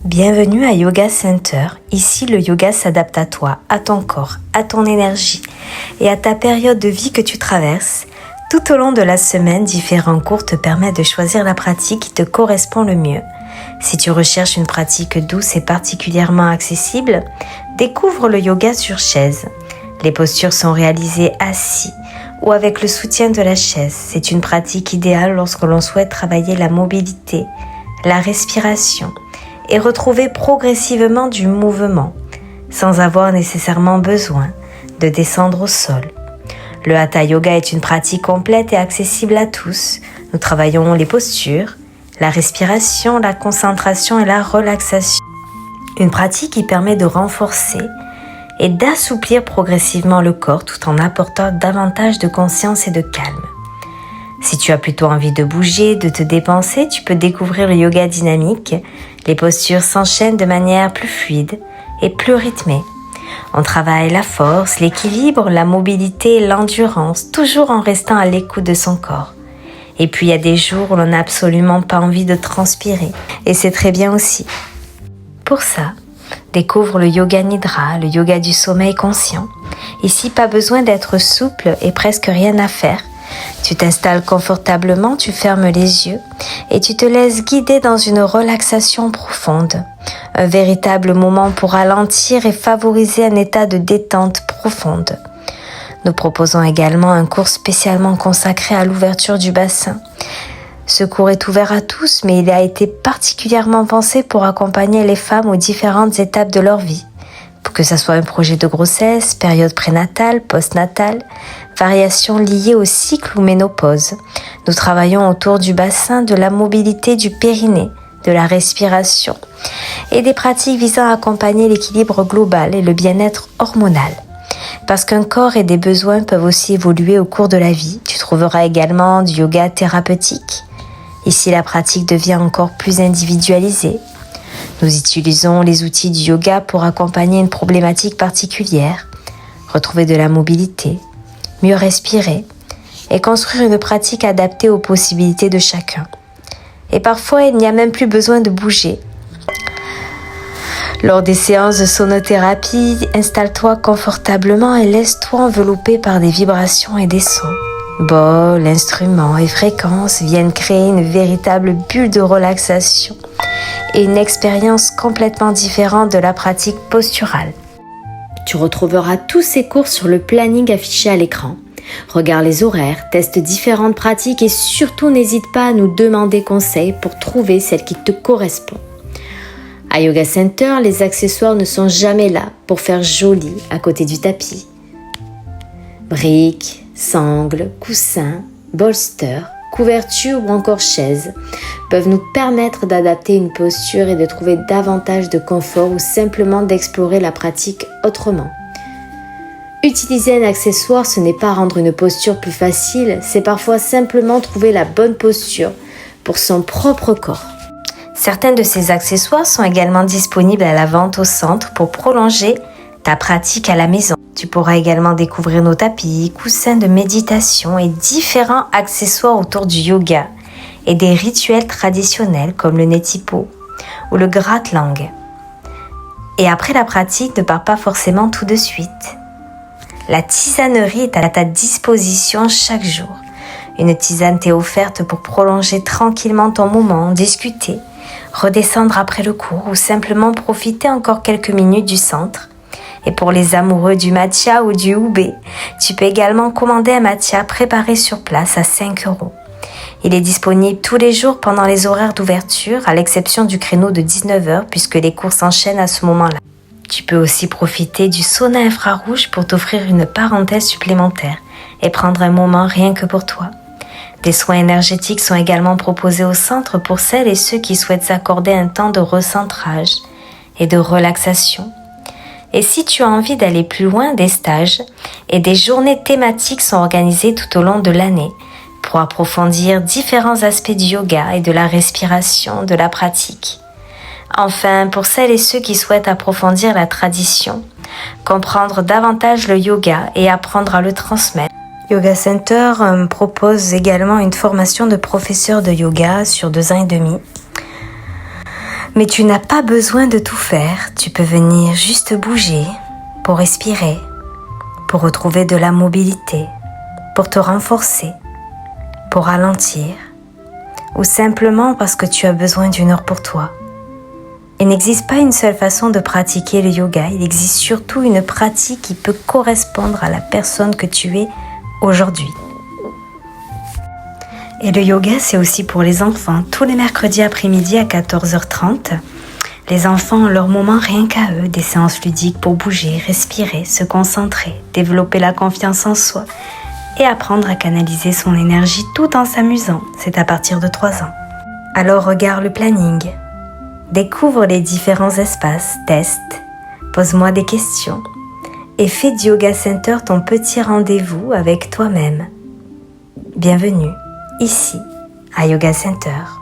Bienvenue à Yoga Center. Ici, le yoga s'adapte à toi, à ton corps, à ton énergie et à ta période de vie que tu traverses. Tout au long de la semaine, différents cours te permettent de choisir la pratique qui te correspond le mieux. Si tu recherches une pratique douce et particulièrement accessible, découvre le yoga sur chaise. Les postures sont réalisées assis ou avec le soutien de la chaise. C'est une pratique idéale lorsque l'on souhaite travailler la mobilité, la respiration et retrouver progressivement du mouvement, sans avoir nécessairement besoin de descendre au sol. Le Hatha Yoga est une pratique complète et accessible à tous. Nous travaillons les postures, la respiration, la concentration et la relaxation. Une pratique qui permet de renforcer et d'assouplir progressivement le corps tout en apportant davantage de conscience et de calme. Si tu as plutôt envie de bouger, de te dépenser, tu peux découvrir le yoga dynamique. Les postures s'enchaînent de manière plus fluide et plus rythmée. On travaille la force, l'équilibre, la mobilité et l'endurance, toujours en restant à l'écoute de son corps. Et puis il y a des jours où l'on n'a absolument pas envie de transpirer, et c'est très bien aussi. Pour ça, découvre le yoga nidra, le yoga du sommeil conscient. Ici, pas besoin d'être souple et presque rien à faire. Tu t'installes confortablement, tu fermes les yeux et tu te laisses guider dans une relaxation profonde. Un véritable moment pour ralentir et favoriser un état de détente profonde. Nous proposons également un cours spécialement consacré à l'ouverture du bassin. Ce cours est ouvert à tous, mais il a été particulièrement pensé pour accompagner les femmes aux différentes étapes de leur vie. Pour que ce soit un projet de grossesse, période prénatale, postnatale, variations liées au cycle ou ménopause. Nous travaillons autour du bassin, de la mobilité du périnée, de la respiration et des pratiques visant à accompagner l'équilibre global et le bien-être hormonal. Parce qu'un corps et des besoins peuvent aussi évoluer au cours de la vie, tu trouveras également du yoga thérapeutique. Ici, la pratique devient encore plus individualisée. Nous utilisons les outils du yoga pour accompagner une problématique particulière, retrouver de la mobilité, mieux respirer et construire une pratique adaptée aux possibilités de chacun. Et parfois, il n'y a même plus besoin de bouger. Lors des séances de sonothérapie, installe-toi confortablement et laisse-toi envelopper par des vibrations et des sons. Bol, instruments et fréquences viennent créer une véritable bulle de relaxation et une expérience complètement différente de la pratique posturale. Tu retrouveras tous ces cours sur le planning affiché à l'écran. Regarde les horaires, teste différentes pratiques et surtout n'hésite pas à nous demander conseil pour trouver celle qui te correspond. À Yoga Center, les accessoires ne sont jamais là pour faire joli à côté du tapis. Briques, sangles, coussins, bolsters, couvertures ou encore chaises peuvent nous permettre d'adapter une posture et de trouver davantage de confort ou simplement d'explorer la pratique autrement. Utiliser un accessoire, ce n'est pas rendre une posture plus facile, c'est parfois simplement trouver la bonne posture pour son propre corps. Certains de ces accessoires sont également disponibles à la vente au centre pour prolonger ta pratique à la maison. Tu pourras également découvrir nos tapis, coussins de méditation et différents accessoires autour du yoga et des rituels traditionnels comme le netipo ou le gratte-langue. Et après la pratique, ne pars pas forcément tout de suite. La tisanerie est à ta disposition chaque jour. Une tisane t'est offerte pour prolonger tranquillement ton moment, discuter, redescendre après le cours ou simplement profiter encore quelques minutes du centre. Et pour les amoureux du matcha ou du ube, tu peux également commander un matcha préparé sur place à 5 €. Il est disponible tous les jours pendant les horaires d'ouverture, à l'exception du créneau de 19 h puisque les cours s'enchaînent à ce moment-là. Tu peux aussi profiter du sauna infrarouge pour t'offrir une parenthèse supplémentaire et prendre un moment rien que pour toi. Des soins énergétiques sont également proposés au centre pour celles et ceux qui souhaitent s'accorder un temps de recentrage et de relaxation. Et si tu as envie d'aller plus loin, des stages et des journées thématiques sont organisées tout au long de l'année pour approfondir différents aspects du yoga et de la respiration, de la pratique. Enfin, pour celles et ceux qui souhaitent approfondir la tradition, comprendre davantage le yoga et apprendre à le transmettre, Yoga Center propose également une formation de professeur de yoga sur 2 ans et demi. Mais tu n'as pas besoin de tout faire, tu peux venir juste bouger pour respirer, pour retrouver de la mobilité, pour te renforcer, pour ralentir, ou simplement parce que tu as besoin d'une heure pour toi. Il n'existe pas une seule façon de pratiquer le yoga, il existe surtout une pratique qui peut correspondre à la personne que tu es aujourd'hui. Et le yoga, c'est aussi pour les enfants. Tous les mercredis après-midi à 14h30, les enfants ont leur moment rien qu'à eux, des séances ludiques pour bouger, respirer, se concentrer, développer la confiance en soi et apprendre à canaliser son énergie tout en s'amusant. C'est à partir de 3 ans. Alors regarde le planning. Découvre les différents espaces, teste, pose-moi des questions et fais du Yoga Center ton petit rendez-vous avec toi-même. Bienvenue ici à Yoga Center.